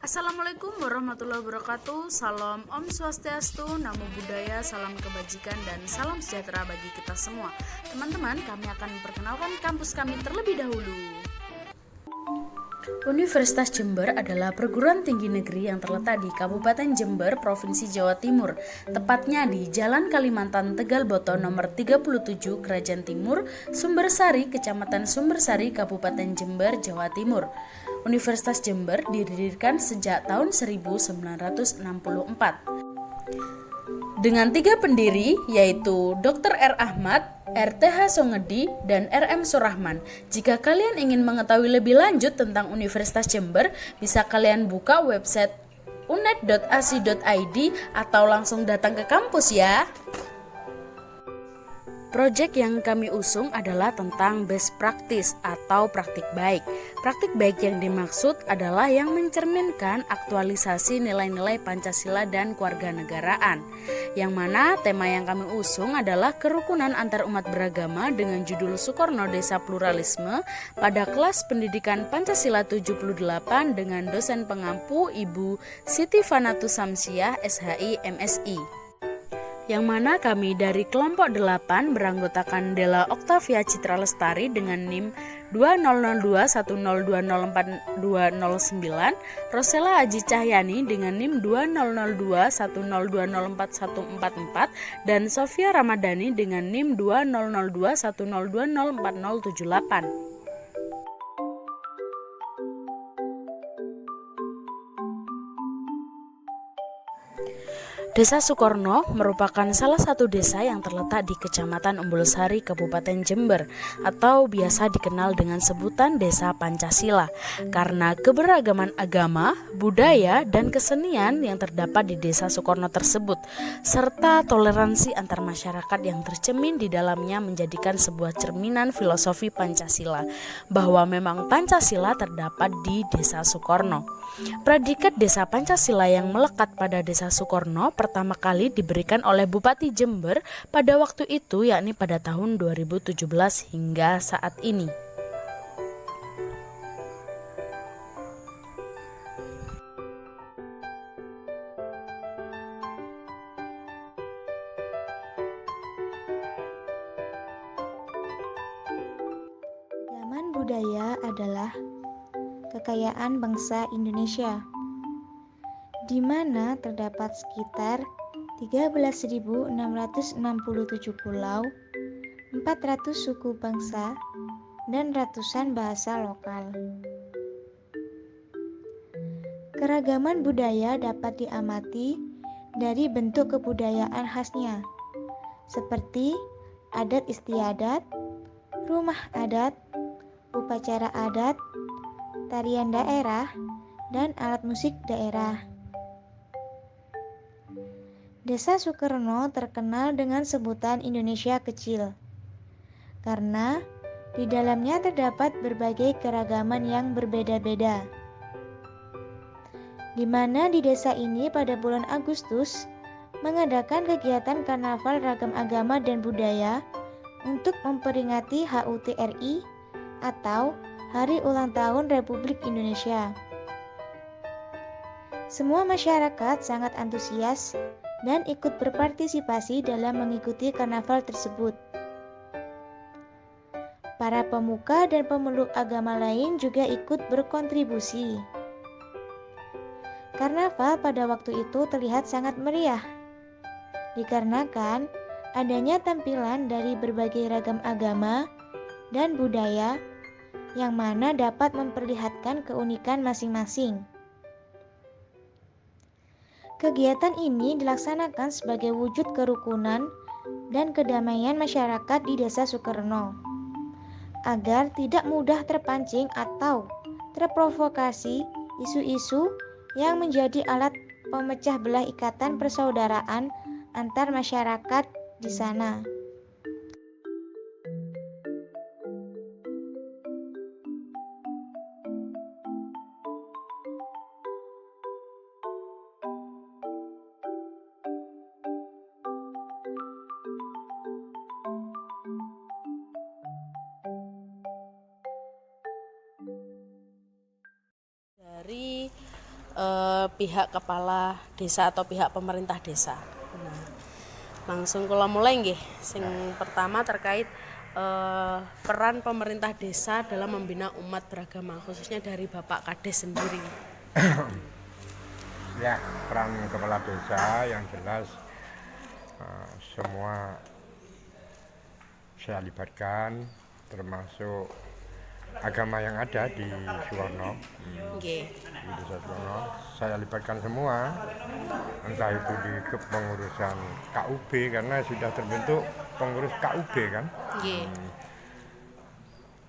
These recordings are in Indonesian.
Assalamualaikum warahmatullahi wabarakatuh. Salam Om Swastiastu, Namo Buddhaya, salam kebajikan dan salam sejahtera bagi kita semua. Teman-teman, kami akan memperkenalkan kampus kami terlebih dahulu. Universitas Jember adalah perguruan tinggi negeri yang terletak di Kabupaten Jember, Provinsi Jawa Timur, tepatnya di Jalan Kalimantan Tegalboto nomor 37, Krajan Timur, Sumbersari, Kecamatan Sumbersari, Kabupaten Jember, Jawa Timur. Universitas Jember didirikan sejak tahun 1964. Dengan 3 pendiri, yaitu Dr. R. Ahmad, R.Th. Songedi, dan R.M. Surahman. Jika kalian ingin mengetahui lebih lanjut tentang Universitas Jember, bisa kalian buka website unet.ac.id atau langsung datang ke kampus ya. Proyek yang kami usung adalah tentang best practice atau praktik baik. Praktik baik yang dimaksud adalah yang mencerminkan aktualisasi nilai-nilai Pancasila dan kewarganegaraan. Yang mana tema yang kami usung adalah kerukunan antar umat beragama dengan judul Sukorno Desa Pluralisme pada kelas pendidikan Pancasila 78 dengan dosen pengampu Ibu Siti Fanatus Samsiah, SHI, MSI. Yang mana kami dari kelompok 8 beranggotakan Della Octavia Citra Lestari dengan NIM 200210204209, Rosella Aji Cahyani dengan NIM 200210204144, dan Sofia Ramadhani dengan NIM 200210204078. Desa Sukorno merupakan salah satu desa yang terletak di Kecamatan Umbulsari, Kabupaten Jember, atau biasa dikenal dengan sebutan Desa Pancasila, karena keberagaman agama, budaya, dan kesenian yang terdapat di Desa Sukorno tersebut, serta toleransi antar masyarakat yang tercermin di dalamnya menjadikan sebuah cerminan filosofi Pancasila, bahwa memang Pancasila terdapat di Desa Sukorno. Predikat Desa Pancasila yang melekat pada Desa Sukorno pertama kali diberikan oleh Bupati Jember pada waktu itu, yakni pada tahun 2017 hingga saat ini. Keragaman budaya adalah kekayaan bangsa Indonesia, di mana terdapat sekitar 13.667 pulau, 400 suku bangsa, dan ratusan bahasa lokal. Keragaman budaya dapat diamati dari bentuk kebudayaan khasnya, seperti adat istiadat, rumah adat, upacara adat, tarian daerah, dan alat musik daerah. Desa Sukorno terkenal dengan sebutan Indonesia Kecil, karena di dalamnya terdapat berbagai keragaman yang berbeda-beda. Di mana di desa ini pada bulan Agustus mengadakan kegiatan karnaval ragam agama dan budaya untuk memperingati HUT RI atau Hari Ulang Tahun Republik Indonesia. Semua masyarakat sangat antusias dan ikut berpartisipasi dalam mengikuti karnaval tersebut. Para pemuka dan pemeluk agama lain juga ikut berkontribusi. Karnaval pada waktu itu terlihat sangat meriah, dikarenakan adanya tampilan dari berbagai ragam agama dan budaya yang mana dapat memperlihatkan keunikan masing-masing. Kegiatan ini dilaksanakan sebagai wujud kerukunan dan kedamaian masyarakat di Desa Sukorno, agar tidak mudah terpancing atau terprovokasi isu-isu yang menjadi alat pemecah belah ikatan persaudaraan antar masyarakat di sana. Dari pihak kepala desa atau pihak pemerintah desa. Nah, langsung kula mulai nggih. Sing pertama terkait peran pemerintah desa dalam membina umat beragama, khususnya dari Bapak Kades sendiri. Ya, peran kepala desa yang jelas semua saya libatkan, termasuk agama yang ada di Suwono. Nggih. Di desa Suwono saya libatkan semua, entah itu di kepengurusan KUB karena sudah terbentuk pengurus KUB kan. Nggih.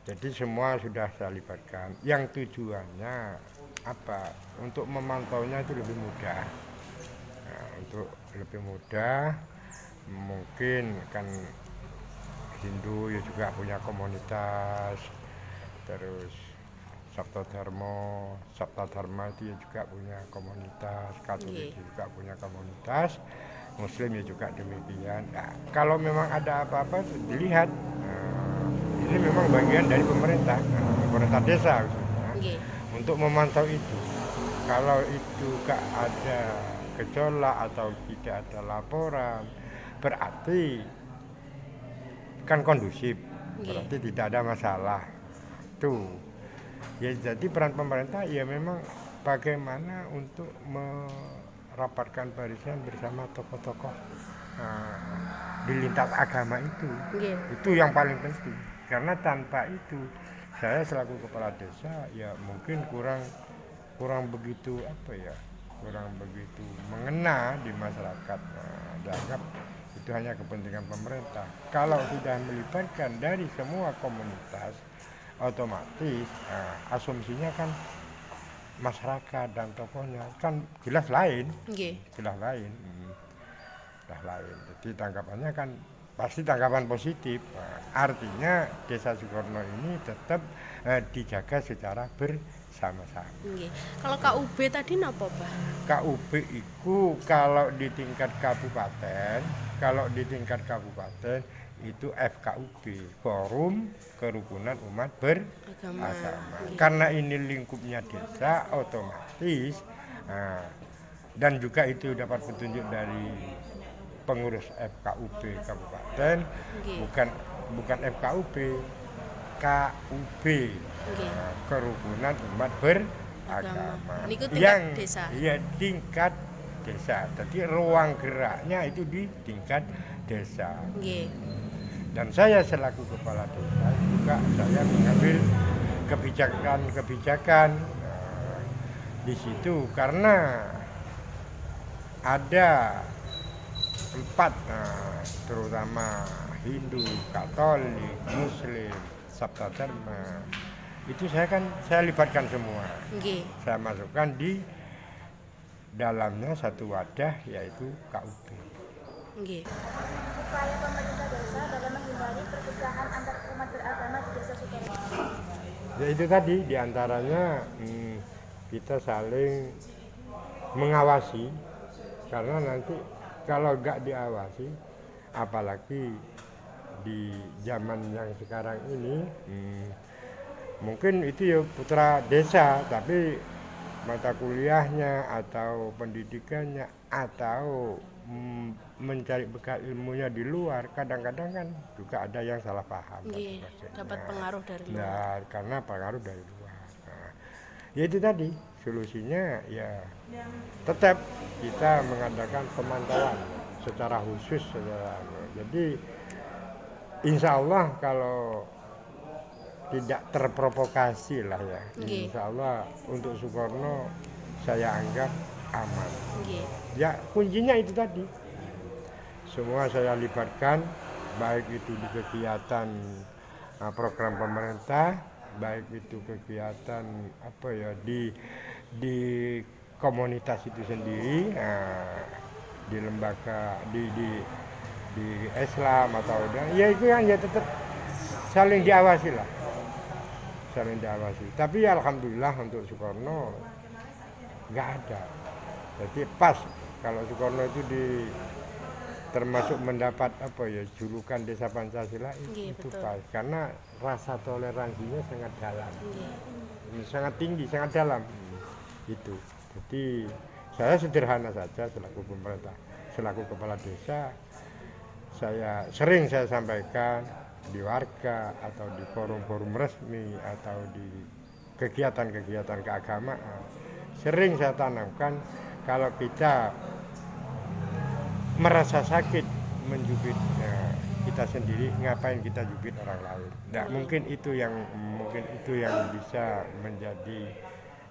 Jadi semua sudah saya libatkan. Yang tujuannya apa? Untuk memantaunya itu lebih mudah. Nah, untuk lebih mudah, mungkin kan Hindu ya juga punya komunitas, terus Sabta Dharma itu ya juga punya komunitas, Katolik juga punya komunitas, Muslim ya juga demikian. Nah, kalau memang ada apa-apa dilihat, ini memang bagian dari pemerintah desa khususnya, untuk memantau itu. Kalau itu gak ada gejolak atau tidak ada laporan, berarti kan kondusif, berarti tidak ada masalah. Tuh, ya jadi peran pemerintah ya memang bagaimana untuk merapatkan barisan bersama tokoh-tokoh di lintas agama itu. Itu yang paling penting. Karena tanpa itu saya selaku kepala desa ya mungkin kurang begitu kurang begitu mengena di masyarakat. Dianggap itu hanya kepentingan pemerintah. Kalau sudah melibatkan dari semua komunitas, otomatis asumsinya kan masyarakat dan tokohnya kan jelas lain. Jadi tanggapannya kan pasti tanggapan positif. Artinya desa Sukorno ini tetap dijaga secara bersama-sama. Kalau KUB tadi napa, Pak? KUB itu kalau di tingkat kabupaten itu FKUB, Forum Kerukunan Umat Beragama. Karena ini lingkupnya desa, otomatis dan juga itu dapat petunjuk dari pengurus FKUB kabupaten, bukan FKUB, KUB, Kerukunan Umat Beragama. Yang desa. Iya, tingkat desa. Jadi ruang geraknya itu di tingkat desa. Dan saya selaku kepala desa juga saya mengambil kebijakan di situ karena ada 4 terutama Hindu, Katolik, Muslim, Sabta Dharma. Itu saya libatkan semua. Saya masukkan di dalamnya satu wadah yaitu KUB. Upaya pemerintah desa dalam menghindari perpecahan antar umat beragama di desa Sukorno. Ya itu tadi diantaranya kita saling mengawasi karena nanti kalau nggak diawasi, apalagi di zaman yang sekarang ini, mungkin itu ya putra desa, tapi mata kuliahnya atau pendidikannya atau mencari bekal ilmunya di luar, kadang-kadang kan juga ada yang salah paham. Dapat pengaruh dari luar. Nah, karena pengaruh dari luar. Nah, ya itu tadi solusinya ya tetap kita mengadakan pemantauan secara khusus. Jadi insya Allah kalau tidak terprovokasi lah ya, insya Allah untuk Sukorno saya anggap aman. Ya kuncinya itu tadi, semua saya libatkan, baik itu di kegiatan program pemerintah, baik itu kegiatan di komunitas itu sendiri, di lembaga di Islam atau ya itu yang ya tetap saling diawasi. Tapi alhamdulillah untuk Sukorno nggak ada. Jadi pas kalau Sukorno itu termasuk mendapat julukan Desa Pancasila itu pas karena rasa toleransinya sangat dalam, sangat tinggi, sangat dalam itu. Jadi saya sederhana saja selaku pemerintah, selaku kepala desa, saya sampaikan di warga atau di forum-forum resmi atau di kegiatan-kegiatan keagamaan. Sering saya tanamkan kalau kita merasa sakit menjubit kita sendiri, ngapain kita jubit orang lain? Nah, mungkin itu yang bisa menjadi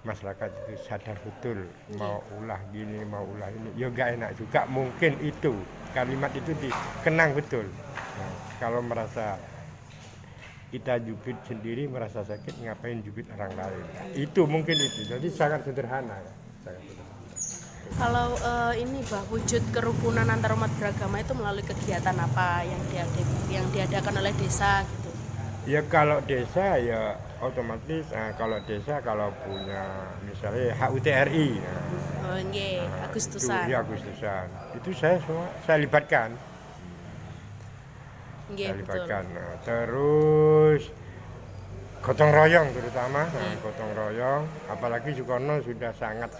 masyarakat itu sadar betul, mau ulah gini, mau ulah ini, ya gak enak juga. Mungkin itu kalimat itu dikenang betul. Nah, kalau merasa kita jubit sendiri, merasa sakit, ngapain jubit orang lain? Nah, itu mungkin itu. Jadi sangat sederhana ya. Kalau ini Bah, wujud kerukunan antar umat beragama itu melalui kegiatan apa yang diadakan oleh desa gitu? Ya kalau desa ya otomatis kalau desa kalau punya misalnya HUTRI Oh nggih, Agustusan. itu, ya Agustusan itu saya libatkan. Nggih, betul. Nah, terus gotong royong terutama gotong royong, apalagi Sukarno sudah sangat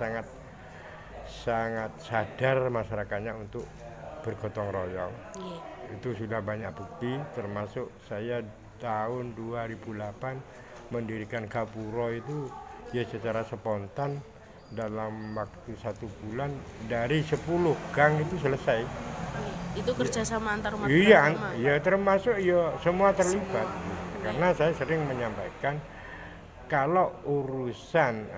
sadar masyarakatnya untuk bergotong royong. Itu sudah banyak bukti, termasuk saya tahun 2008 mendirikan Gapuro itu ya secara spontan dalam waktu 1 bulan dari 10 gang itu selesai. Itu kerjasama antar umat Iya, beragama. ya termasuk ya semua terlibat. Karena saya sering menyampaikan kalau urusan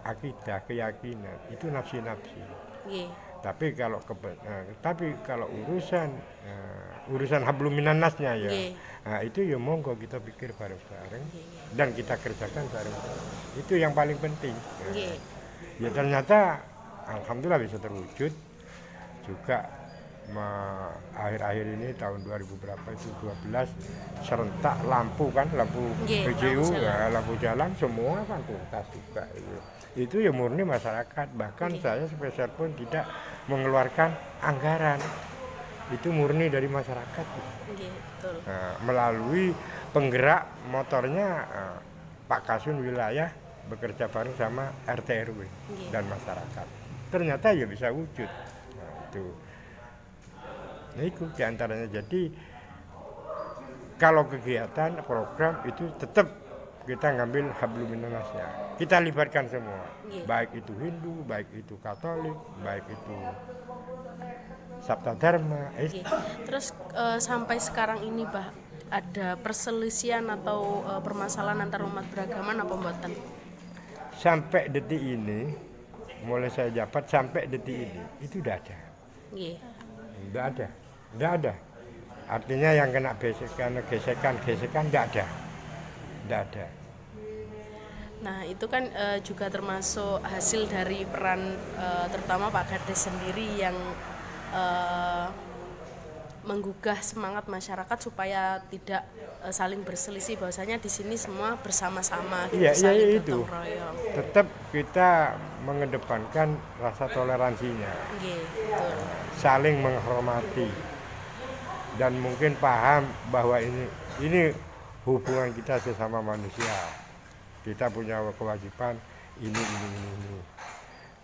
akidah, keyakinan itu nafsi-nafsi. Tapi kalau urusan hablum minan nasnya ya, itu ya monggo kita pikir bareng-bareng dan kita kerjakan bareng-bareng. Itu yang paling penting. Ya ternyata alhamdulillah bisa terwujud juga. Akhir-akhir ini tahun 2000 berapa itu 12 serentak lampu PJU lampu jalan semua kan tuntas juga itu ya murni masyarakat, bahkan saya spesial pun tidak mengeluarkan anggaran, itu murni dari masyarakat. Nah, melalui penggerak motornya Pak Kasun wilayah bekerja bareng sama RT RW dan masyarakat, ternyata ya bisa wujud. Nah, itu diantaranya. Jadi kalau kegiatan program itu tetap kita ngambil hablum minan nasnya, kita libatkan semua, baik itu Hindu, baik itu Katolik, baik itu Sabta Dharma. Terus sampai sekarang ini Bah, ada perselisihan atau permasalahan antar umat beragama apa mboten? Sampai detik ini, mulai saya jabat sampai detik ini itu tidak ada. Tidak ada. Artinya yang kena gesekan tidak ada. Nah itu kan juga termasuk hasil dari peran terutama Pak Kades sendiri yang menggugah semangat masyarakat supaya tidak saling berselisih, bahwasanya di sini semua bersama-sama gitu, saling gotong royong. Tetap kita mengedepankan rasa toleransinya, saling menghormati, dan mungkin paham bahwa ini hubungan kita sesama manusia. Kita punya kewajiban ini.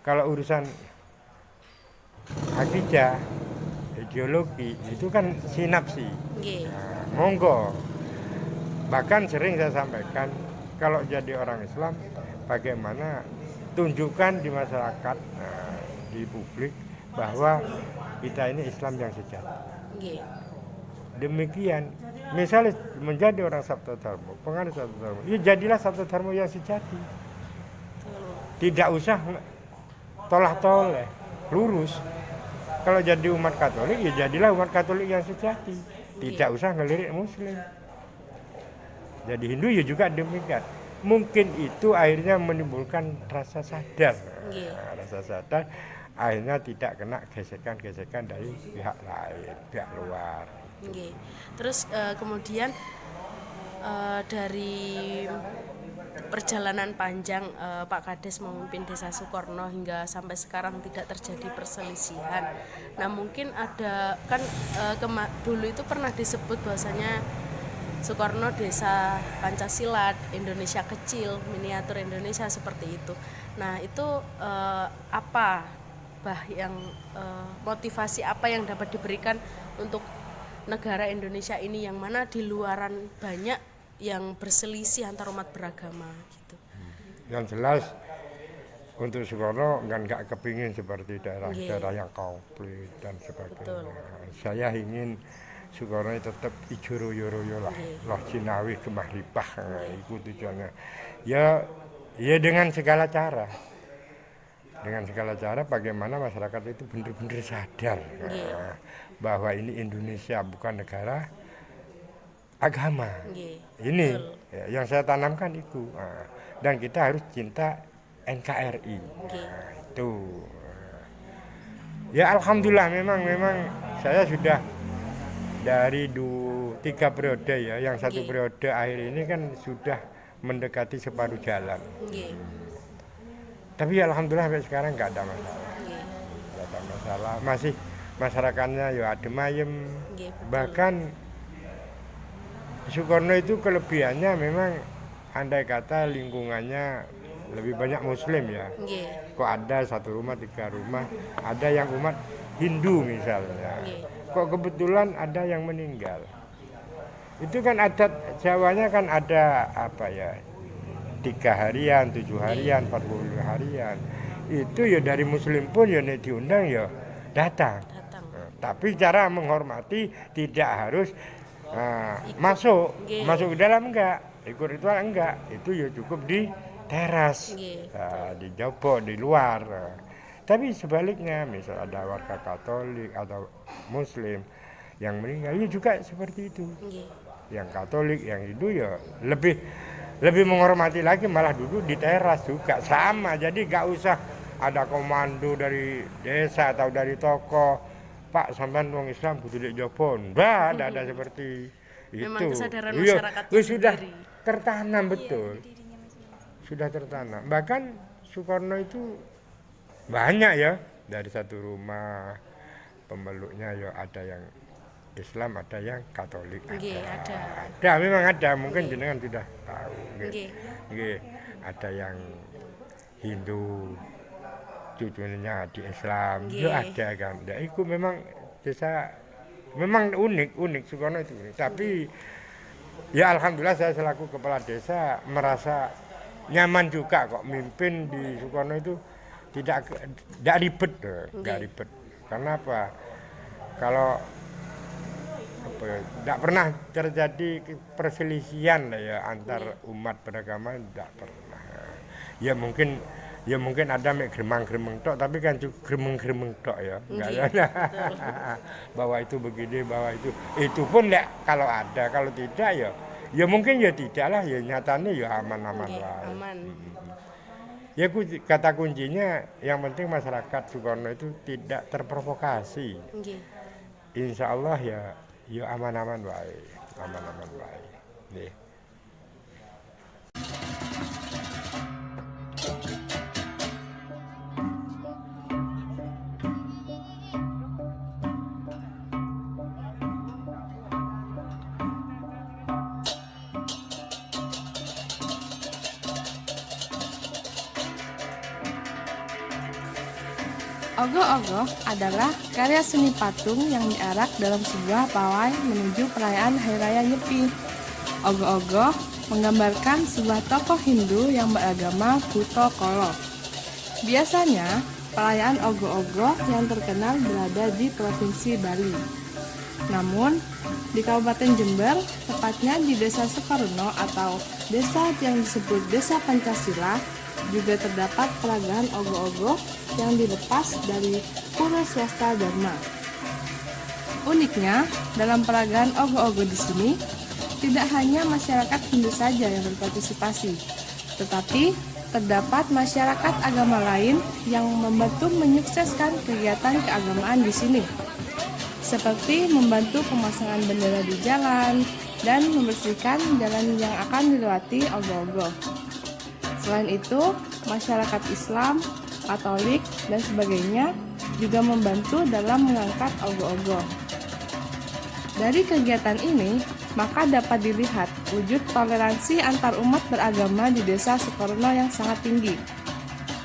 Kalau urusan akidah, ideologi itu kan sinapsi. Nah, monggo. Bahkan sering saya sampaikan kalau jadi orang Islam bagaimana tunjukkan di masyarakat, di publik bahwa kita ini Islam yang sejati. Demikian, misalnya menjadi orang Sabta Dharma, penganut Sabta Dharma, ya jadilah Sabta Dharma yang sejati. Tidak usah toleh, lurus. Kalau jadi umat Katolik, ya jadilah umat Katolik yang sejati. Tidak usah ngelirik Muslim. Jadi Hindu ya juga demikian. Mungkin itu akhirnya menimbulkan rasa sadar. Rasa sadar akhirnya tidak kena gesekan-gesekan dari pihak lain, pihak luar. Terus kemudian dari perjalanan panjang Pak Kades memimpin Desa Sukarno hingga sampai sekarang tidak terjadi perselisihan. Nah mungkin ada kan dulu itu pernah disebut bahwasanya Soekarno Desa Pancasila, Indonesia kecil, miniatur Indonesia seperti itu. Nah itu apa yang motivasi apa yang dapat diberikan untuk negara Indonesia ini, yang mana di luaran banyak yang berselisih antar umat beragama gitu. Yang jelas untuk Soekarno kan nggak kepingin seperti daerah-daerah yang konflik dan sebagainya. Betul. Saya ingin Soekarno tetap ijo royo-royo lah, loh Cinawi Kemahripah, itu tujuannya. Ya dengan segala cara. Dengan segala cara bagaimana masyarakat itu benar-benar sadar bahwa ini Indonesia bukan negara agama. Ini yang saya tanamkan itu. Dan kita harus cinta NKRI. Itu. Ya alhamdulillah memang saya sudah dari 3 periode ya, yang 1 periode akhir ini kan sudah mendekati separuh jalan. Tapi alhamdulillah sampai sekarang nggak ada masalah. Nggak ada masalah, masih masyarakatnya ya adem ayem. Bahkan Soekarno itu kelebihannya memang andai kata lingkungannya lebih banyak Muslim ya. Kok ada 1 rumah 3 rumah, ada yang umat Hindu misalnya. Kok kebetulan ada yang meninggal. Itu kan adat Jawanya kan ada 3 harian, 7 harian, 40 harian. Itu ya dari Muslim pun ya nek diundang ya datang. Tapi cara menghormati tidak harus masuk ke dalam enggak, ikut ritual enggak. Itu ya cukup di teras, di jopo, di luar. Tapi sebaliknya, misal ada warga Katolik atau Muslim yang meninggal, ya juga seperti itu. Yang Katolik, yang Hindu ya lebih menghormati lagi, malah duduk di teras juga sama. Jadi gak usah ada komando dari desa atau dari toko, Pak sampean wong Islam kudu di Jopon. Ada seperti memang itu. Kesadaran masyarakatnya sudah sendiri. Tertanam betul. Sudah tertanam. Bahkan Soekarno itu banyak ya, dari 1 rumah pemeluknya ya ada yang Islam, ada yang Katolik. Ada, memang ada, mungkin jenengan sudah tahu. Ada yang Hindu, cucunya di Islam, itu ada kan. Ya itu memang desa memang unik Soekarno itu. Tapi ya alhamdulillah saya selaku kepala desa merasa nyaman juga kok mimpin di Soekarno itu. Tidak ribet, nggak ribet. Karena apa? Kalau tidak pernah terjadi perselisihan ya antar umat beragama, tidak pernah. Ya mungkin ada gremeng tok, tapi kan gremeng tok ya. Enggak ada. Bahwa itu begini, bahwa itu pun enggak kalau ada, kalau tidak ya mungkin ya tidak lah, ya nyatanya ya aman-aman lah. Ya kata kuncinya yang penting masyarakat Soekarno itu tidak terprovokasi. Insya Allah ya aman-aman baik. Ogoh-ogoh adalah karya seni patung yang diarak dalam sebuah pawai menuju perayaan Hari Raya Nyepi. Ogoh-ogoh menggambarkan sebuah tokoh Hindu yang beragama Buto Kolo. Biasanya, perayaan ogoh-ogoh yang terkenal berada di Provinsi Bali. Namun, di Kabupaten Jember, tepatnya di Desa Soekarno atau desa yang disebut Desa Pancasila, juga terdapat peragaan ogoh-ogoh yang dilepas dari pura swasta Dharma. Uniknya, dalam peragaan ogoh-ogoh di sini, tidak hanya masyarakat Hindu saja yang berpartisipasi, tetapi terdapat masyarakat agama lain yang membantu menyukseskan kegiatan keagamaan di sini, seperti membantu pemasangan bendera di jalan dan membersihkan jalan yang akan dilewati ogoh-ogoh. Selain itu, masyarakat Islam, Katolik, dan sebagainya juga membantu dalam mengangkat ogoh-ogoh. Dari kegiatan ini, maka dapat dilihat wujud toleransi antar umat beragama di Desa Sukorno yang sangat tinggi.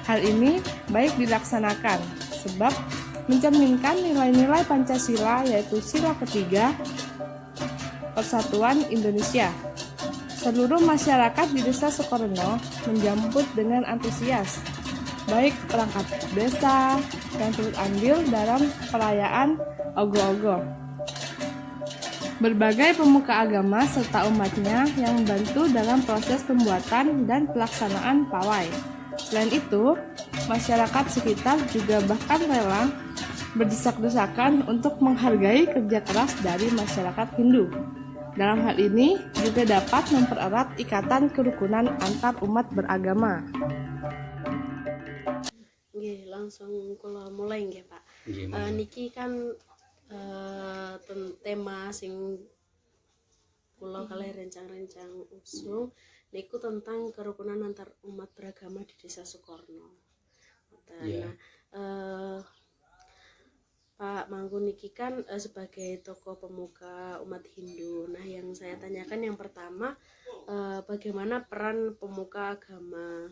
Hal ini baik dilaksanakan sebab mencerminkan nilai-nilai Pancasila, yaitu sila ketiga, Persatuan Indonesia. Seluruh masyarakat di Desa Sukorno menjemput dengan antusias, baik perangkat desa yang turut andil dalam perayaan Ogoh-ogoh. Berbagai pemuka agama serta umatnya yang membantu dalam proses pembuatan dan pelaksanaan pawai. Selain itu, masyarakat sekitar juga bahkan rela berdesak-desakan untuk menghargai kerja keras dari masyarakat Hindu. Dalam hal ini juga dapat mempererat ikatan kerukunan antar umat beragama. Nggih, langsung kula mulai nggih, Pak. Niki kan tema sing kula kalih rencang-rencang usung niku tentang kerukunan antar umat beragama di Desa Sukorno. Nah, Pak Mangku niki kan sebagai tokoh pemuka umat Hindu. Nah, yang saya tanyakan yang pertama, bagaimana peran pemuka agama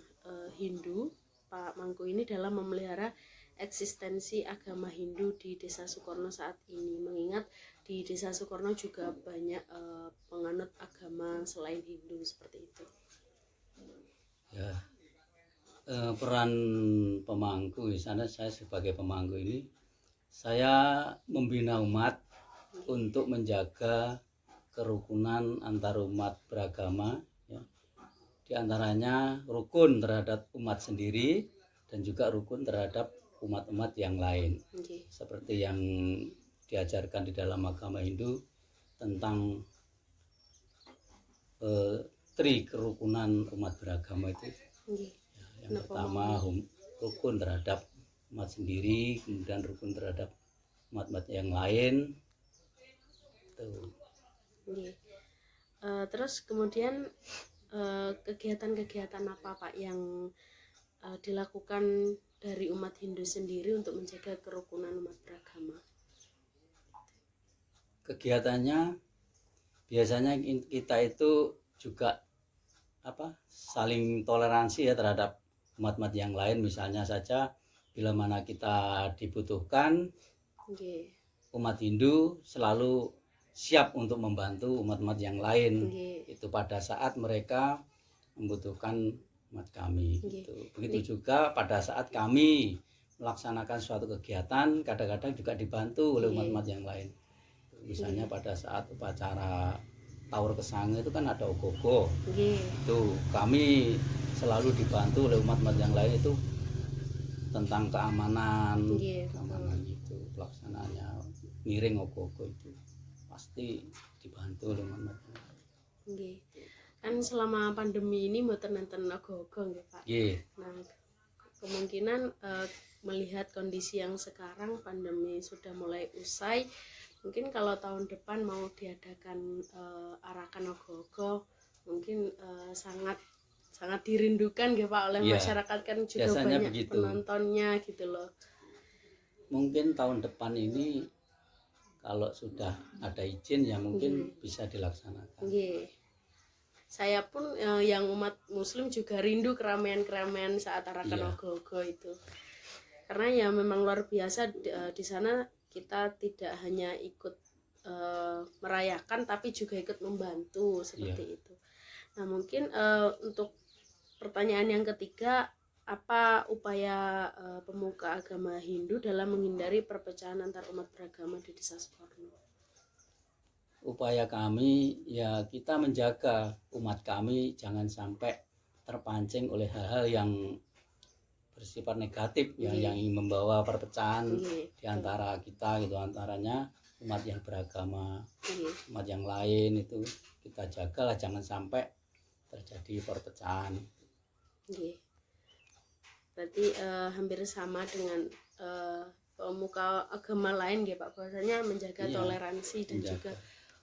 Hindu Pak Mangku ini dalam memelihara eksistensi agama Hindu di Desa Sukorno saat ini, mengingat di Desa Sukorno juga banyak penganut agama selain Hindu seperti itu. Ya, peran pemangku di sana, saya sebagai pemangku ini, saya membina umat untuk menjaga kerukunan antar umat beragama, ya. Di antaranya rukun terhadap umat sendiri dan juga rukun terhadap umat-umat yang lain. Okay. Seperti yang diajarkan di dalam agama Hindu tentang tri kerukunan umat beragama itu. Okay. Ya, yang pertama rukun terhadap umat sendiri, kemudian rukun terhadap umat-umat yang lain. Tuh. Okay. Terus kemudian kegiatan-kegiatan apa Pak yang dilakukan dari umat Hindu sendiri untuk menjaga kerukunan umat beragama? Kegiatannya biasanya kita itu juga saling toleransi ya terhadap umat-umat yang lain. Misalnya saja bila mana kita dibutuhkan, umat Hindu selalu siap untuk membantu umat-umat yang lain. Itu pada saat mereka membutuhkan umat kami. Gitu. Begitu juga pada saat kami melaksanakan suatu kegiatan, kadang-kadang juga dibantu oleh umat-umat yang lain. Misalnya pada saat upacara Tawur Kesange itu kan ada ogoh-ogoh. Itu kami selalu dibantu oleh umat-umat yang lain itu tentang keamanan, keamanan itu pelaksanaannya, miring ogoh-ogoh itu pasti dibantu oleh umat-umat. Kan selama pandemi ini mboten nenten ogoh-ogoh nggih Pak. Nah, kemungkinan melihat kondisi yang sekarang pandemi sudah mulai usai, mungkin kalau tahun depan mau diadakan arakan ogoh-ogoh mungkin sangat dirindukan ya Pak oleh masyarakat, kan juga biasanya banyak begitu penontonnya gitu loh. Mungkin tahun depan ini kalau sudah ada izin ya mungkin bisa dilaksanakan. Saya pun yang umat Muslim juga rindu keramaian-keramaian saat arakan ogoh-ogoh itu, karena ya memang luar biasa di sana. Kita tidak hanya ikut merayakan tapi juga ikut membantu seperti itu. Nah, mungkin untuk pertanyaan yang ketiga, apa upaya pemuka agama Hindu dalam menghindari perpecahan antar umat beragama di Desa Sukorno? Upaya kami ya kita menjaga umat kami jangan sampai terpancing oleh hal-hal yang bersifat negatif yang ingin membawa perpecahan di antara kita gitu, antaranya umat yang beragama, umat yang lain itu kita jagalah jangan sampai terjadi perpecahan. Berarti hampir sama dengan pemuka agama lain ya Pak, bahwasanya menjaga toleransi dan juga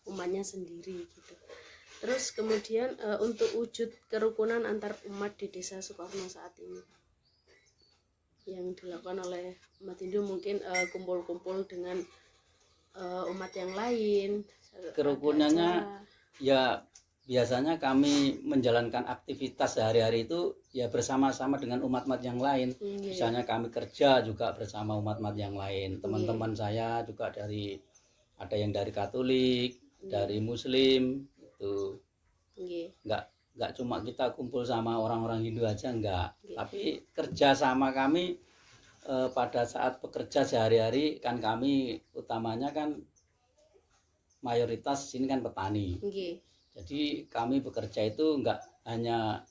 umatnya sendiri gitu. Terus kemudian untuk wujud kerukunan antar umat di Desa Sukorno saat ini yang dilakukan oleh umat Hindu, mungkin kumpul-kumpul dengan umat yang lain. Kerukunannya Ya biasanya kami menjalankan aktivitas sehari-hari itu ya bersama-sama dengan umat-umat yang lain. Misalnya kami kerja juga bersama umat-umat yang lain. Teman-teman saya juga ada yang dari Katolik, dari Muslim itu. Enggak cuma kita kumpul sama orang-orang Hindu aja, enggak. Tapi kerja sama kami pada saat bekerja sehari-hari kan kami utamanya kan mayoritas sini kan petani. Jadi kami bekerja itu enggak hanya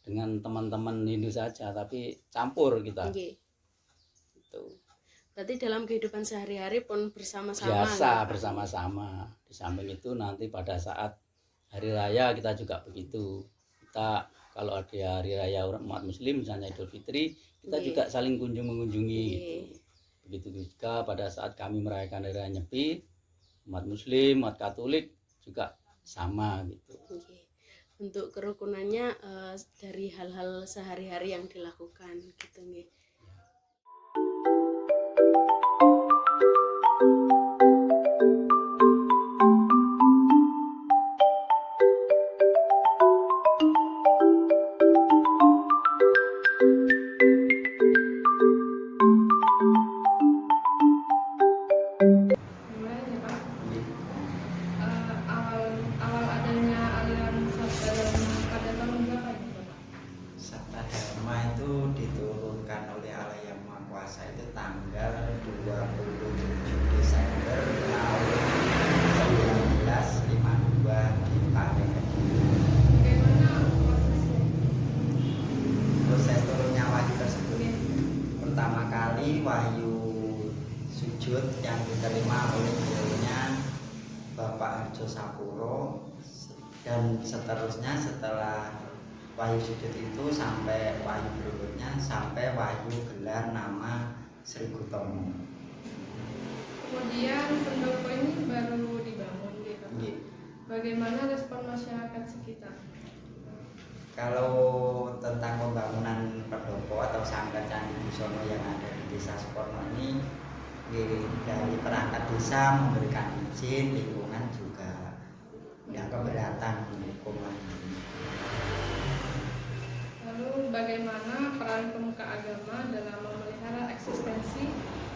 dengan teman-teman Hindu saja, tapi campur kita. Itu. Berarti dalam kehidupan sehari-hari pun bersama-sama. Biasa bersama-sama. Di samping itu nanti pada saat hari raya kita juga begitu. Kita kalau ada hari raya umat Muslim misalnya Idul Fitri, kita juga saling mengunjungi gitu. Begitu juga pada saat kami merayakan hari raya Nyepi, umat Muslim, umat Katolik juga sama gitu. Untuk kerukunannya dari hal-hal sehari-hari yang dilakukan gitu nggih. Awal adanya aliran Sabta Dharma pada tahun berapa itu, Pak? Sabta Dharma itu diturunkan oleh Allah Yang Maha Kuasa itu tanggal 27 Desember tahun 1952 di Palembang. Bagaimana prosesnya? Proses turunnya wahyu tersebut pertama kali wahyu sujud yang diterima oleh beliaunya Bapak Harjo Sapuro, dan seterusnya setelah wahyu sujud itu sampai wahyu berikutnya sampai wahyu gelar nama Sri Gutomo. Kemudian pendopo ini baru dibangun gitu. Bagaimana respon masyarakat sekitar? Kalau tentang pembangunan pendopo atau sanggar Candi Busono yang ada di Desa Sukorno ini, dari perangkat desa memberikan izin, lingkungan juga tidak keberatan hukuman. Lalu bagaimana peran pemuka agama dalam memelihara eksistensi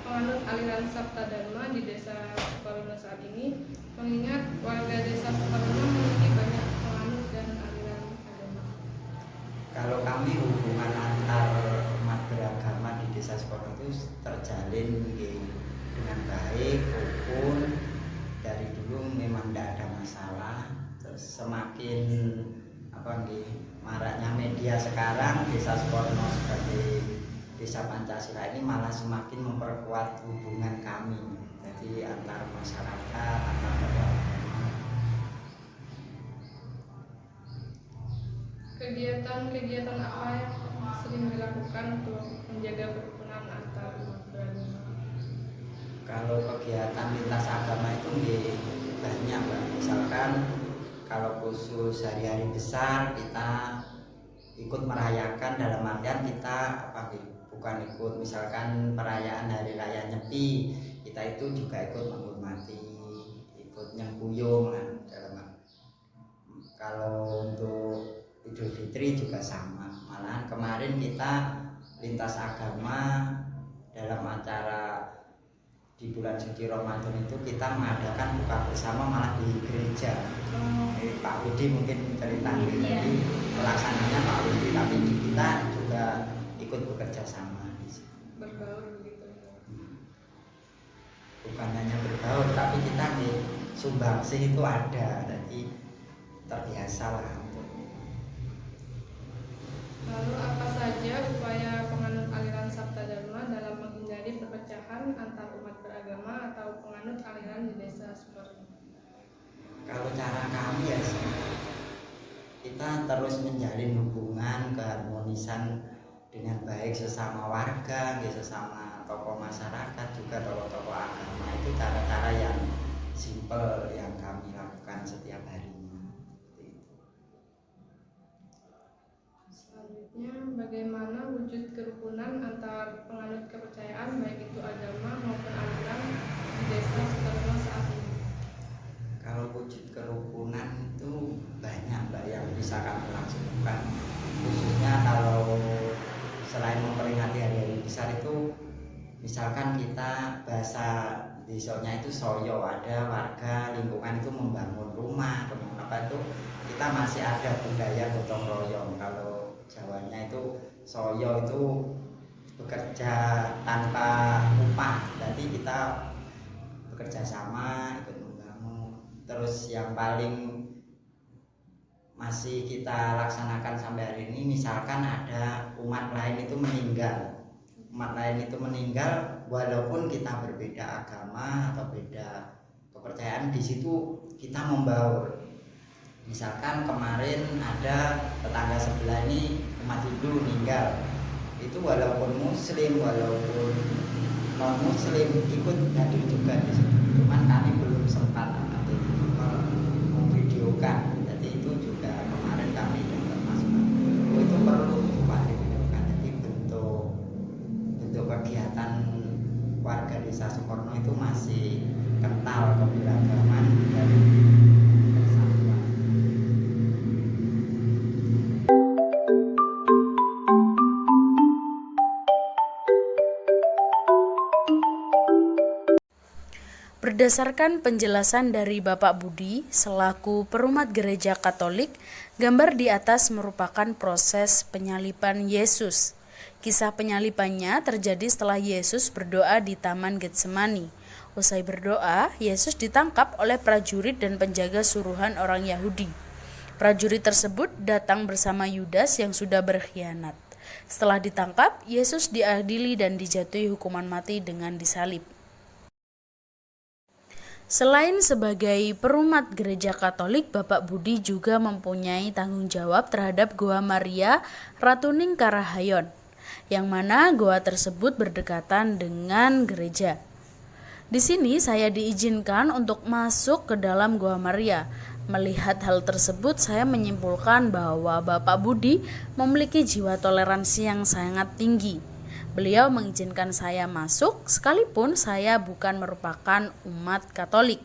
penganut aliran Sabta Dharma di Desa Sukorno saat ini, mengingat warga Desa Sukorno memiliki banyak penganut dan aliran agama? Kalau kami hubungan antar umat beragama di Desa Sukorno itu terjalin dengan baik, rukun. Dari dulu memang tidak ada masalah. Terus semakin maraknya media sekarang, Desa Sukorno sebagai Desa Pancasila ini malah semakin memperkuat hubungan kami. Jadi antar masyarakat, antar beragama. Kegiatan apa yang sering dilakukan untuk menjaga kerukunan antar umat beragama? Kalau kegiatan lintas agama itu banyak, Mbak. Misalkan kalau khusus hari-hari besar kita ikut merayakan, dalam artian kita bukan ikut misalkan perayaan hari raya Nyepi, kita itu juga ikut menghormati, ikut nyembuyung dalam. Kalau untuk Idul Fitri juga sama. Malahan kemarin kita lintas agama dalam acara di bulan suci Ramadan itu kita mengadakan buka bersama malah di gereja. Pak Budi mungkin cerita jadi pelaksananya Pak Budi, tapi kita juga ikut bekerja sama di sini. Berbaur begitu. Bukan hanya berbaur, tapi kita di sumbangsih itu ada, jadi terbiasa lah. Lalu apa saja upaya penganut aliran Sabta Dharma dalam menghindari perpecahan antar umat beragama atau penganut aliran di Desa Sukorno? Kalau cara kami ya kita terus menjalin hubungan keharmonisan dengan baik sesama warga, sesama tokoh masyarakat, juga tokoh-tokoh agama. Itu cara-cara yang simpel yang kami lakukan setiap harinya. Selanjutnya, bagaimana wujud kerukunan antar penganut kepercayaan baik itu agama maupun aliran di Desa Sukorno saat ini? Kalau wujud kerukunan itu banyak Mbak yang bisa kami laksanakan, khususnya kalau selain memperingati hari-hari besar itu, misalkan kita bahasa desanya itu soyo, ada warga lingkungan itu membangun rumah atau apa itu, kita masih ada budaya gotong royong. Kalau Jawanya itu soyo itu bekerja tanpa upah, berarti kita bekerja sama ikut membangun. Terus yang paling masih kita laksanakan sampai hari ini, misalkan ada umat lain itu meninggal, walaupun kita berbeda agama atau beda kepercayaan, di situ kita membaur. Misalkan kemarin ada tetangga sebelah ini umat Hindu meninggal, itu walaupun muslim walaupun non muslim ikut hadir juga di situ. Cuman kami belum sempat memvideokan. Jadi itu juga kemarin kami dapat masukan. Itu perlu Pak divideokan. Jadi bentuk kegiatan warga Desa Sukorno itu masih kental keberagaman dan persatuan. Berdasarkan penjelasan dari Bapak Budi selaku perumat gereja Katolik, gambar di atas merupakan proses penyaliban Yesus. Kisah penyalibannya terjadi setelah Yesus berdoa di Taman Getsemani. Usai berdoa, Yesus ditangkap oleh prajurit dan penjaga suruhan orang Yahudi. Prajurit tersebut datang bersama Yudas yang sudah berkhianat. Setelah ditangkap, Yesus diadili dan dijatuhi hukuman mati dengan disalib. Selain sebagai perumat gereja Katolik, Bapak Budi juga mempunyai tanggung jawab terhadap Goa Maria Ratuning Karahayon, yang mana goa tersebut berdekatan dengan gereja. Di sini saya diizinkan untuk masuk ke dalam Goa Maria. Melihat hal tersebut, saya menyimpulkan bahwa Bapak Budi memiliki jiwa toleransi yang sangat tinggi. Beliau mengizinkan saya masuk sekalipun saya bukan merupakan umat Katolik.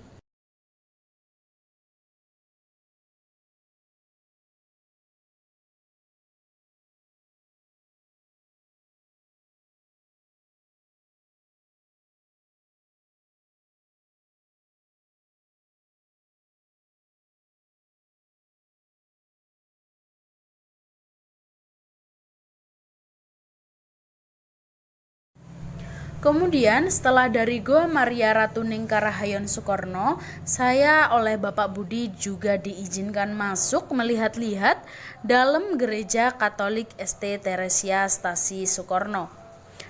Kemudian setelah dari Goa Maria Ratuning Karahayon Sukorno, saya oleh Bapak Budi juga diizinkan masuk melihat-lihat dalam gereja Katolik ST Teresia Stasi Sukorno.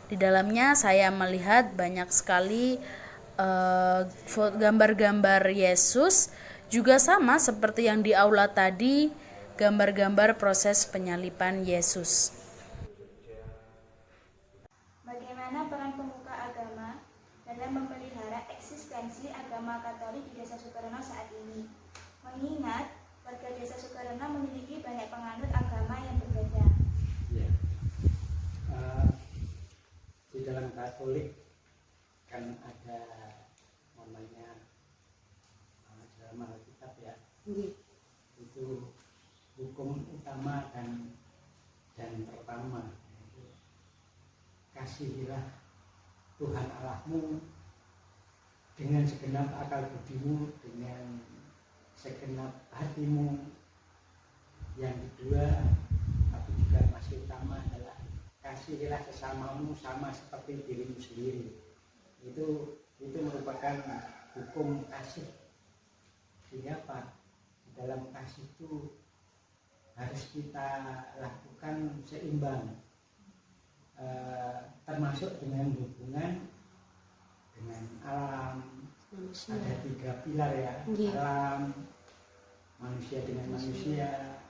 Di dalamnya saya melihat banyak sekali gambar-gambar Yesus, juga sama seperti yang di aula tadi, gambar-gambar proses penyaliban Yesus. Bagaimana peran pemuka agama dalam memelihara eksistensi agama Katolik di Desa Sukorno saat ini? Mengingat warga Desa Sukorno memiliki banyak penganut agama yang berbeda. Ya. Di dalam Katolik kan ada namanya dalam Alkitab ya. Itu hukum utama dan pertama. Kasihilah Tuhan Allahmu dengan segenap akal budimu, dengan segenap hatimu. Yang kedua, tapi juga masih utama adalah kasihilah sesamamu sama seperti dirimu sendiri. Itu merupakan hukum kasih. Sehingga apa? Di dalam kasih itu harus kita lakukan seimbang. Termasuk dengan hubungan dengan alam. Manusia. Ada 3 pilar ya, alam, manusia dengan manusia,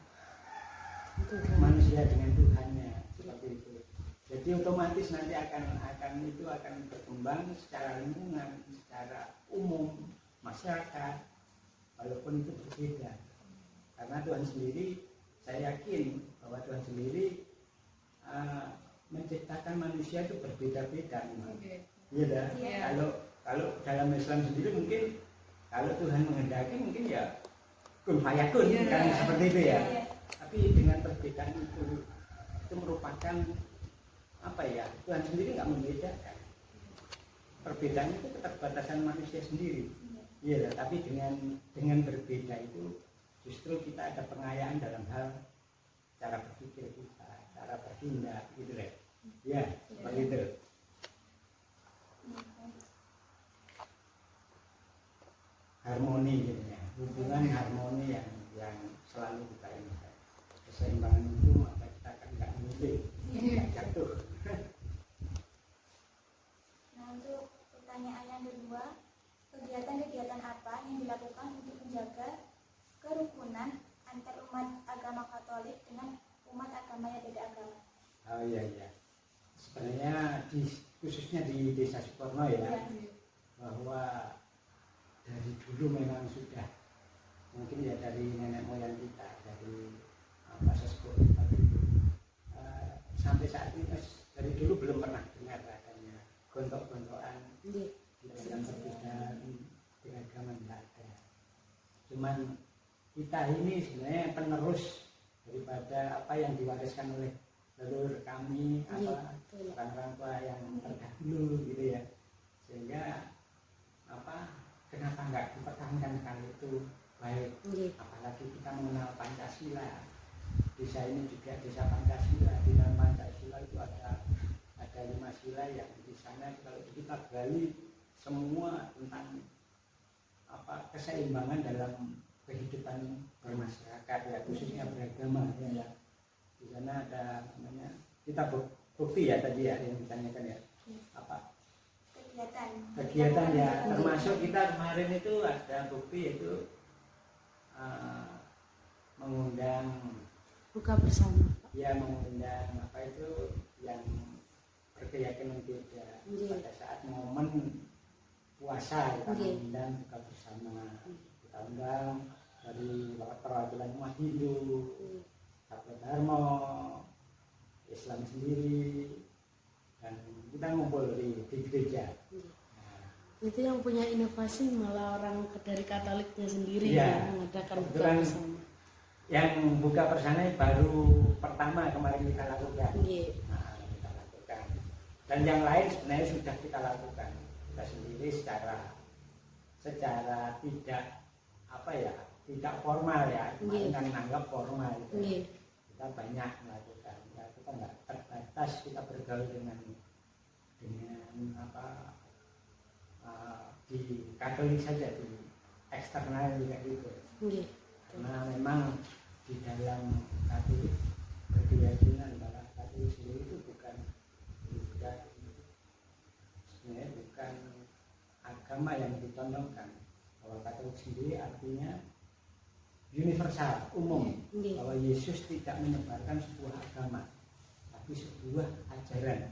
manusia dengan Tuhannya, seperti itu. Jadi otomatis nanti akan berkembang secara lingkungan, secara umum masyarakat, walaupun itu berbeda. Karena Tuhan sendiri, saya yakin bahwa Tuhan sendiri menciptakan manusia itu berbeda-beda. Iya dah. Kalau dalam Islam sendiri mungkin Kalau Tuhan menghendaki mungkin ya kun fayakun kan seperti itu ya. Tapi dengan perbedaan itu merupakan apa ya, Tuhan sendiri nggak membedakan. Perbedaan itu keterbatasan manusia sendiri. Iya, tapi dengan berbeda itu justru kita ada pengayaan dalam hal cara berpikir kita, cara bertindak gitu deh. Ya, seperti itu. Harmoni gitu ya, hubungan harmoni yang selalu kita inginkan. Keseimbangan itu maka kita akan nggak milih, nggak jatuh. Nah, untuk pertanyaan yang kedua, kegiatan-kegiatan apa yang dilakukan untuk menjaga kerukunan antar umat agama Katolik dengan umat agama yang beda agama? Oh iya. Sebenarnya khususnya di Desa Sukorno ya, bahwa dari dulu memang sudah mungkin ya dari nenek moyang kita, dari sesepuh kita itu sampai saat ini dari dulu belum pernah dengar adanya gontok-gontokan yang berbeda beragama, tidak ada. Cuman kita ini sebenarnya penerus daripada apa yang diwariskan oleh leluhur kami, orang-orang tua yang terdahulu gitu ya, sehingga kenapa nggak dipertahankan hal itu baik, apalagi kita mengenal Pancasila. Desa ini juga desa Pancasila. Di dalam Pancasila itu ada 5 sila yang di sana kalau kita gali semua tentang keseimbangan dalam kehidupan bermasyarakat ya, khususnya beragama ya. Di sana ada namanya, kita bukti ya tadi ya yang ditanyakan ya, kegiatan ya, termasuk kita kemarin itu ada bukti yaitu mengundang buka bersama, ya, mengundang yang berkeyakinan beda pada saat momen puasa, kita mengundang buka bersama, kita undang dari perwakilan umat Hindu, Sabda Dharma, Islam sendiri, dan kita ngumpul di gereja. Itu yang punya inovasi malah orang dari Katoliknya sendiri ya, mengadakan buka bersama. Yang buka bersama baru pertama kemarin kita lakukan. Kita lakukan. Dan yang lain sebenarnya sudah kita lakukan. Kita sendiri secara tidak formal ya, kan menganggap formal itu. Kita banyak melakukan. Kita nggak terbatas, kita bergaul dengan di Katolik saja, di eksternal juga gitu. Karena memang di dalam Katolik berkeyakinan bahwa Katolik sendiri itu bukan agama yang ditonjolkan. Bahwa Katolik sendiri artinya universal, umum, bahwa Yesus tidak menyebarkan sebuah agama, tapi sebuah ajaran,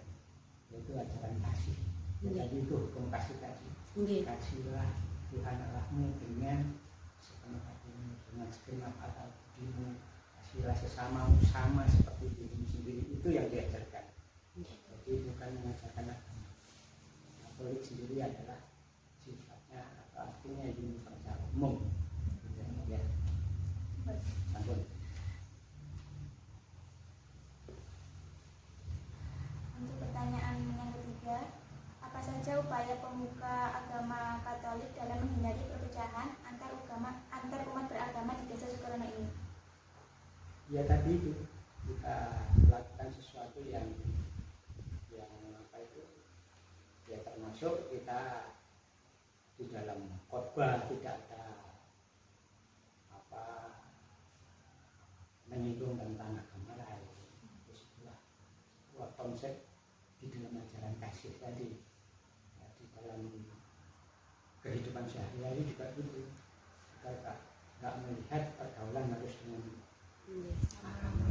yaitu ajaran kasih. Jadi itu hukum kasih tadi. Kasihlah Tuhan Allahmu dengan sepenuh hatimu, dengan segenap akal budimu. Kasihlah sesamamu sama seperti dirimu sendiri. Itu yang diajarkan. Jadi bukan mengajarkan agama. Katolik sendiri adalah sifatnya atau artinya universal, umum. Ya. Sampun. Untuk pertanyaan yang ketiga, apa saja upaya pemuka agama Katolik dalam menghindari perpecahan antar umat beragama di Desa Sukorno ini? Ya tadi itu kita lakukan sesuatu yang ya, termasuk kita di dalam khotbah tidak ada menyinggung tentang agama lain. Itu sebuah konsep di dalam ajaran kasih tadi. Ya, di dalam kehidupan sehari-hari juga gitu. Kita nggak melihat pergaulan harus dengan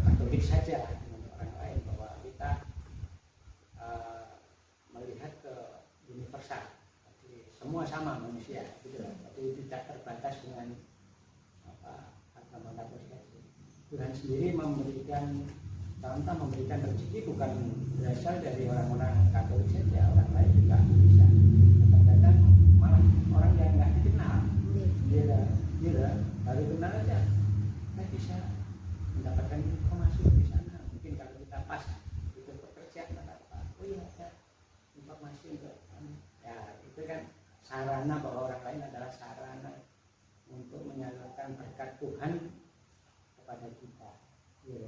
Katolik saja, dengan orang lain, bahwa kita melihat ke universal. Jadi semua sama manusia, gitu. Jadi tidak terbatas dengan agama Katolik. Tuhan sendiri memberikan contoh, memberikan rezeki bukan berasal dari orang-orang Katolik saja, orang lain juga bisa. Kadang-kadang malah orang yang nggak dikenal masih untuk ya itu kan sarana, bahwa orang lain adalah sarana untuk menyalurkan berkat Tuhan kepada kita. Ya.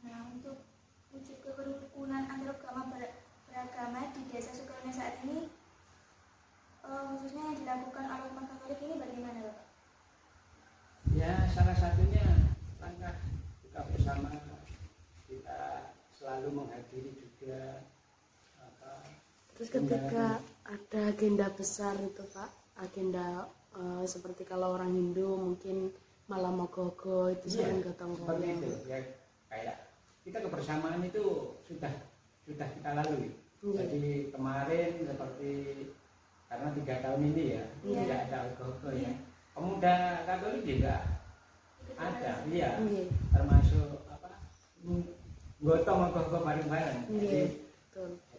Nah, untuk wujud kerukunan antaragama beragama di Desa Sukareno saat ini, khususnya yang dilakukan oleh umat Katolik ini bagaimana, Bapak? Ya, salah satunya langkah kita bersama, kita selalu menghadiri juga Terus ketika ada agenda besar itu Pak, agenda seperti kalau orang Hindu mungkin malam ogoh-ogoh itu sering gotong seperti royong. itu ya, kayak kita kebersamaan itu sudah kita lalui. Jadi kemarin seperti karena 3 tahun ini ya tidak ada ogoh-ogoh ya, pemuda Katolik juga ada, iya, termasuk gotong ogoh-ogoh bareng-bareng.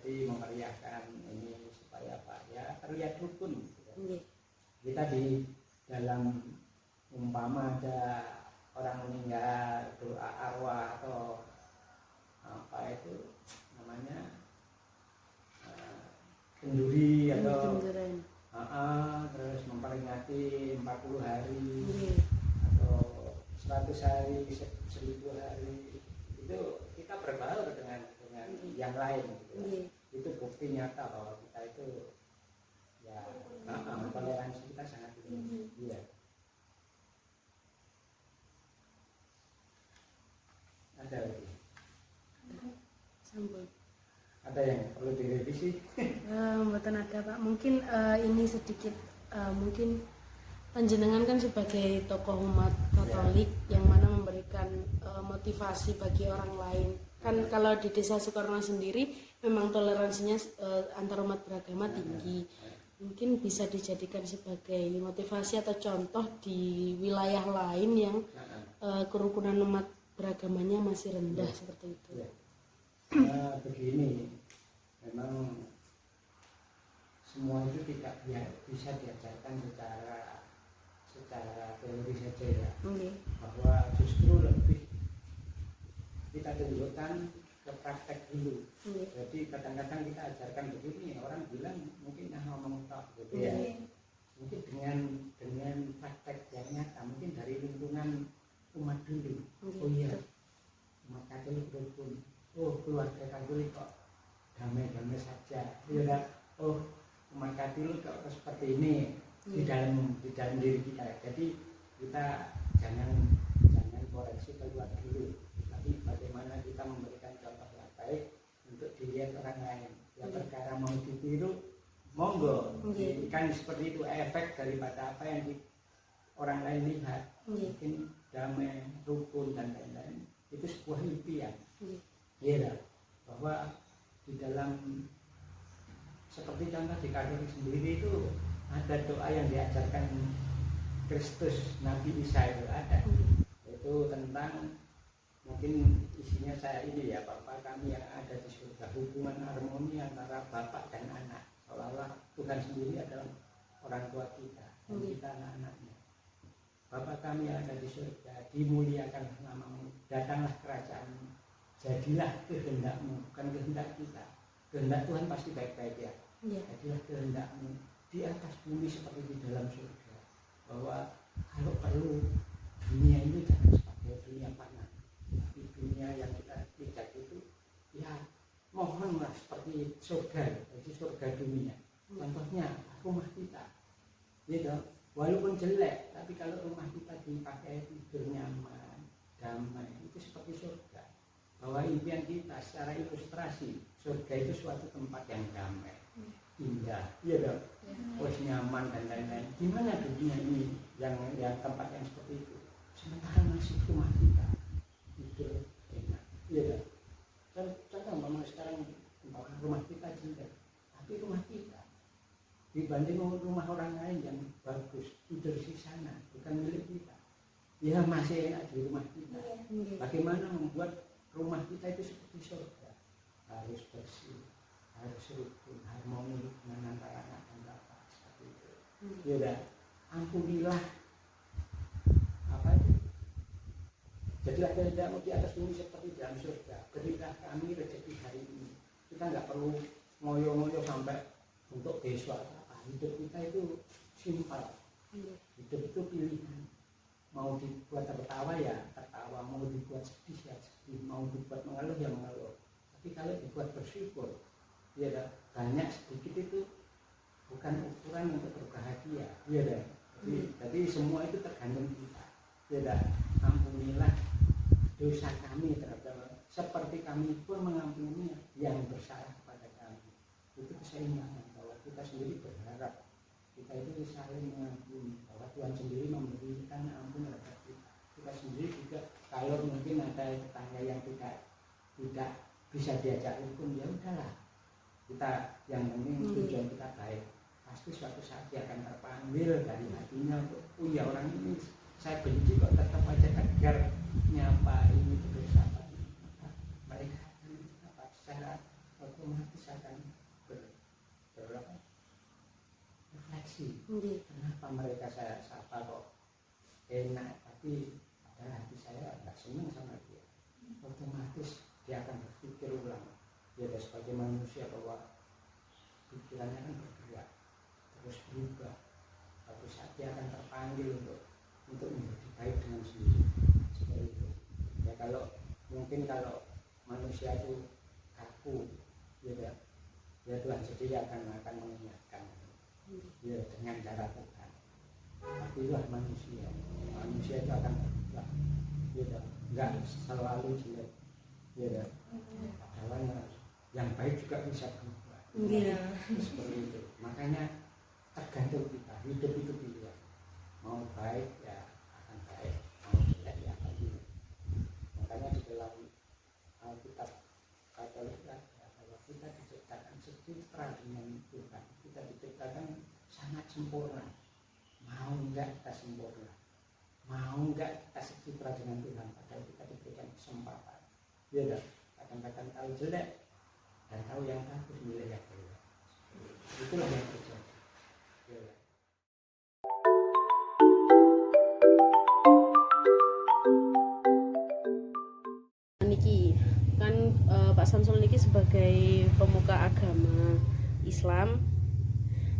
Jadi memeriahkan ini supaya apa ya, terlihat rukun gitu. Kita di dalam umpama ada orang meninggal, doa arwah atau apa itu namanya kenduri atau terus memperingati 40 hari atau 100 hari, 1000 hari, itu kita berbaur dengan yang lain gitu. Itu bukti nyata bahwa kita itu ya toleransi kita sangat tinggi. Iya. Ada lagi? Sambung. Ada yang perlu direvisi? Mboten ada Pak. Mungkin ini sedikit mungkin panjenengan kan sebagai tokoh umat Katolik yang mana memberikan motivasi bagi orang lain. Kan kalau di Desa Sukareno sendiri memang toleransinya antar umat beragama tinggi. Mungkin bisa dijadikan sebagai motivasi atau contoh di wilayah lain yang kerukunan umat beragamanya masih rendah seperti itu. Begini, memang semua itu tidak bisa diajarkan secara teori saja ya. Bahwa justru lebih kita tunjukkan ke praktek dulu. Jadi kadang-kadang kita ajarkan begini, orang bilang mungkin ngomong tok gitu ya. Mungkin dengan praktek yang nyata, mungkin dari lingkungan umat dulu. Oh iya, umat Katolik rukun. Oh, keluarga Katolik kok damai-damai saja. Iya, oh umat Katolik kok seperti ini di dalam diri kita. Jadi kita jangan koreksi keluar dulu, tapi bagaimana kita memberikan contoh yang baik untuk dilihat orang lain. Ya perkara mau ditiru, monggo. Kan seperti itu efek daripada apa yang orang lain lihat. Mungkin damai, rukun dan lain-lain itu sebuah impian. Iya, bahwa di dalam seperti contoh di Katolik sendiri itu ada doa yang diajarkan Kristus, Nabi Isa itu ada. Itu tentang mungkin isinya saya ini ya, Bapa kami yang ada di surga, hubungan harmoni antara bapak dan anak, seolah-olah Tuhan sendiri adalah orang tua kita dan kita anak-anaknya. Bapa kami yang ada di surga, dimuliakanlah namamu, datanglah kerajaanmu, jadilah kehendakmu, bukan kehendak kita. Kehendak Tuhan pasti baik-baik ya. Jadilah kehendakmu di atas bumi seperti di dalam surga. Bahwa kalau perlu dunia ini jangan sebagai dunia panah, tapi dunia yang kita pijak itu ya mohonlah seperti surga, jadi surga dunia. Contohnya rumah kita, gitu. Walaupun jelek, tapi kalau rumah kita dipakai tidur nyaman, damai, itu seperti surga. Bahwa impian kita secara ilustrasi, surga itu suatu tempat yang damai, indah, iya dong, terus nyaman dan lain-lain. Gimana dunia ini yang tempat yang seperti itu? Sementara masih rumah kita tidur enak, iya dong. Dan contoh memang sekarang rumah kita jelek, tapi rumah kita dibanding rumah orang lain yang bagus, tidur di sana, bukan milik kita. Ya masih enak di rumah kita. Bagaimana membuat rumah kita itu seperti surga? Harus bersih, harus rukun, harmoni dengan antara anak dan bapak, seperti itu. Ya udah, ampunilah apa itu? Jadilah kehendakmu di atas bumi seperti dalam surga. berilah kami rezeki hari ini. Kita nggak perlu ngoyo-ngoyo sampai untuk besok. Hidup kita itu simpel. Hidup itu pilihan. Mau dibuat tertawa ya tertawa, mau dibuat sedih ya sedih, mau dibuat mengeluh ya mengeluh. Tapi kalau dibuat bersyukur, ya banyak sedikit itu bukan ukuran untuk berbahagia. Ya dah. Jadi semua itu tergantung kita. Ya dah. Ampunilah dosa kami terhadap seperti kami pun mengampuni yang bersalah kepada kami. Itu keseimbangan bahwa kita sendiri berharap kita itu saling mengampuni, bahwa Tuhan sendiri memberikan ampun terhadap kita. Kita sendiri juga kalau mungkin ada tetangga yang tidak bisa diajak hukum, ya udahlah, kita yang penting tujuan kita baik. Pasti suatu saat dia akan terpanggil dari hatinya untuk, oh ya orang ini saya benci kok tetap aja tegar nyapa ini berdosa. Mereka akan secara otomatis akan refleksi. Kenapa mereka saya sapa kok enak, tapi padahal hati saya nggak senang sama dia. Otomatis dia akan berpikir ulang. Dia sebagai manusia bahwa pikirannya kan bergerak, terus berubah. Suatu saat dia akan terpanggil untuk menjadi baik dengan sendiri. Seperti itu. Ya kalau mungkin kalau manusia itu kaku, ya Tuhan sendiri akan mengingatkan. Ya dengan cara Tuhan. Tapi itulah manusia itu akan berubah. Ya nggak selalu jelek. Ya padahal yang baik juga bisa berubah. Seperti itu. Makanya tergantung kita. Hidup itu pilihan. Mau baik ya akan baik, mau jelek ya akan jelek. Makanya di dalam Alkitab Katolik ya, bahwa kita diciptakan sejahtera dengan Tuhan. Kita diciptakan sangat sempurna. Mau enggak kita sempurna, mau enggak kita sejahtera dengan Tuhan, padahal kita diberikan kesempatan. Ya dah, kadang-kadang tahu jelek dan tahu yang bagus, milih yang jelek. Itulah yang terjadi. Ya dah. Niki kan Pak Samsul niki sebagai pemuka agama Islam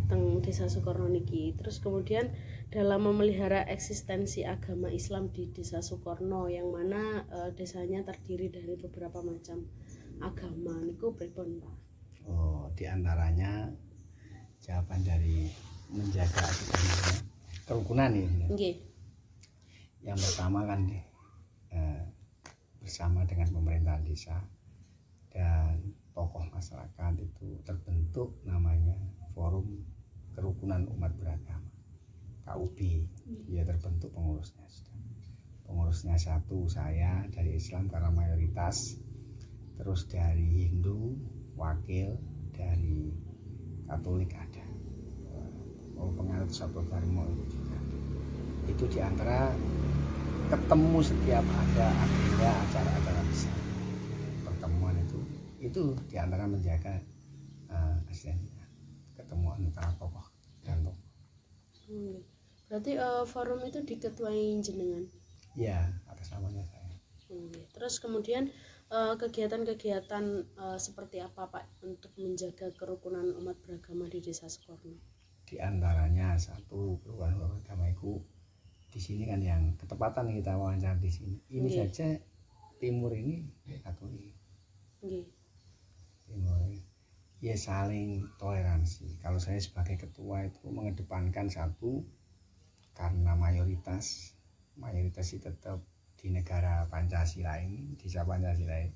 teng Desa Sukorno niki. Terus kemudian dalam memelihara eksistensi agama Islam di Desa Sukorno yang mana desanya terdiri dari beberapa macam agama niku pripun Pak? Oh, diantaranya jawaban dari menjaga eksistensi kerukunan ini. Nggih. Yang pertama kan bersama dengan pemerintahan desa dan tokoh masyarakat itu terbentuk namanya Forum Kerukunan Umat Beragama KUB. Ya terbentuk pengurusnya. Pengurusnya satu saya dari Islam karena mayoritas, terus dari Hindu wakil, dari Katolik ada. Penganut Sabto Dharma itu juga. Itu diantara ketemu setiap ada agenda acara-acara besar, pertemuan itu diantara menjaga asistensinya, ketemu antara tokoh dan tokoh. Berarti forum itu diketuai jenengan? Ya, atas namanya saya. Terus kemudian kegiatan-kegiatan seperti apa Pak untuk menjaga kerukunan umat beragama di Desa Sukorno? Di antaranya satu, kerukunan umat beragama itu di sini kan yang ketepatan kita wawancara di sini. Ini saja timur ini Katolik. Timur ya saling toleransi. Kalau saya sebagai ketua itu mengedepankan satu, karena mayoritas itu tetap di negara Pancasila ini, desa Pancasila ini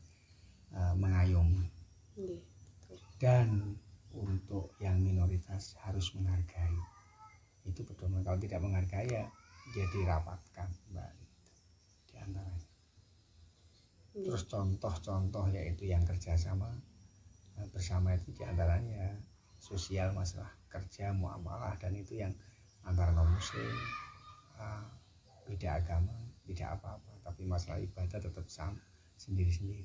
mengayomi. Dan untuk yang minoritas harus menghargai. Itu pedoman. Kalau tidak menghargai ya dia dirapatkan kembali di antaranya. Terus contoh-contoh yaitu yang kerjasama bersama itu di antaranya sosial, masalah kerja, muamalah, dan itu yang antara non muslim, beda agama, tidak apa-apa, tapi masalah ibadah tetap sama sendiri-sendiri.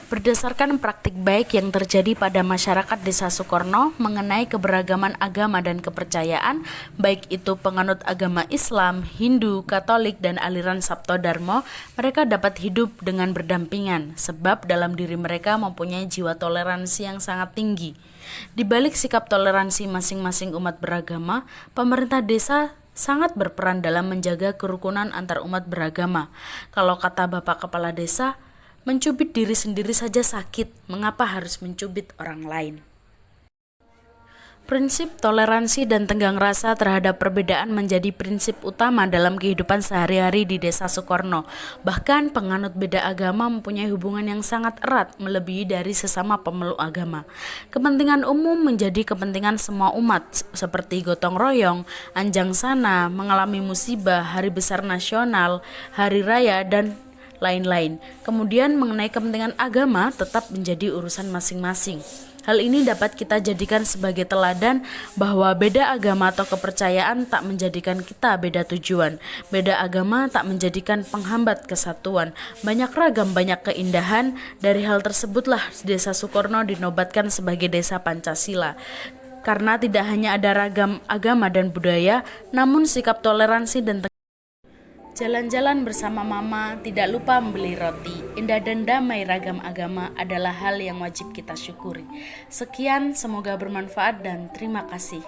Berdasarkan praktik baik yang terjadi pada masyarakat Desa Sukorno mengenai keberagaman agama dan kepercayaan, baik itu penganut agama Islam, Hindu, Katolik, dan aliran Sabto Dharma, mereka dapat hidup dengan berdampingan, sebab dalam diri mereka mempunyai jiwa toleransi yang sangat tinggi. Di balik sikap toleransi masing-masing umat beragama, pemerintah desa sangat berperan dalam menjaga kerukunan antar umat beragama. Kalau kata Bapak Kepala Desa, mencubit diri sendiri saja sakit, mengapa harus mencubit orang lain? Prinsip toleransi dan tenggang rasa terhadap perbedaan menjadi prinsip utama dalam kehidupan sehari-hari di Desa Sukorno. Bahkan penganut beda agama mempunyai hubungan yang sangat erat melebihi dari sesama pemeluk agama. Kepentingan umum menjadi kepentingan semua umat, seperti gotong royong, anjang sana, mengalami musibah, hari besar nasional, hari raya, dan lain-lain. Kemudian mengenai kepentingan agama tetap menjadi urusan masing-masing. Hal ini dapat kita jadikan sebagai teladan bahwa beda agama atau kepercayaan tak menjadikan kita beda tujuan. Beda agama tak menjadikan penghambat kesatuan. Banyak ragam, banyak keindahan. Dari hal tersebutlah Desa Sukorno dinobatkan sebagai Desa Pancasila. Karena tidak hanya ada ragam agama dan budaya, namun sikap toleransi dan jalan-jalan bersama mama, tidak lupa membeli roti. Indah dan damai ragam agama adalah hal yang wajib kita syukuri. Sekian, semoga bermanfaat dan terima kasih.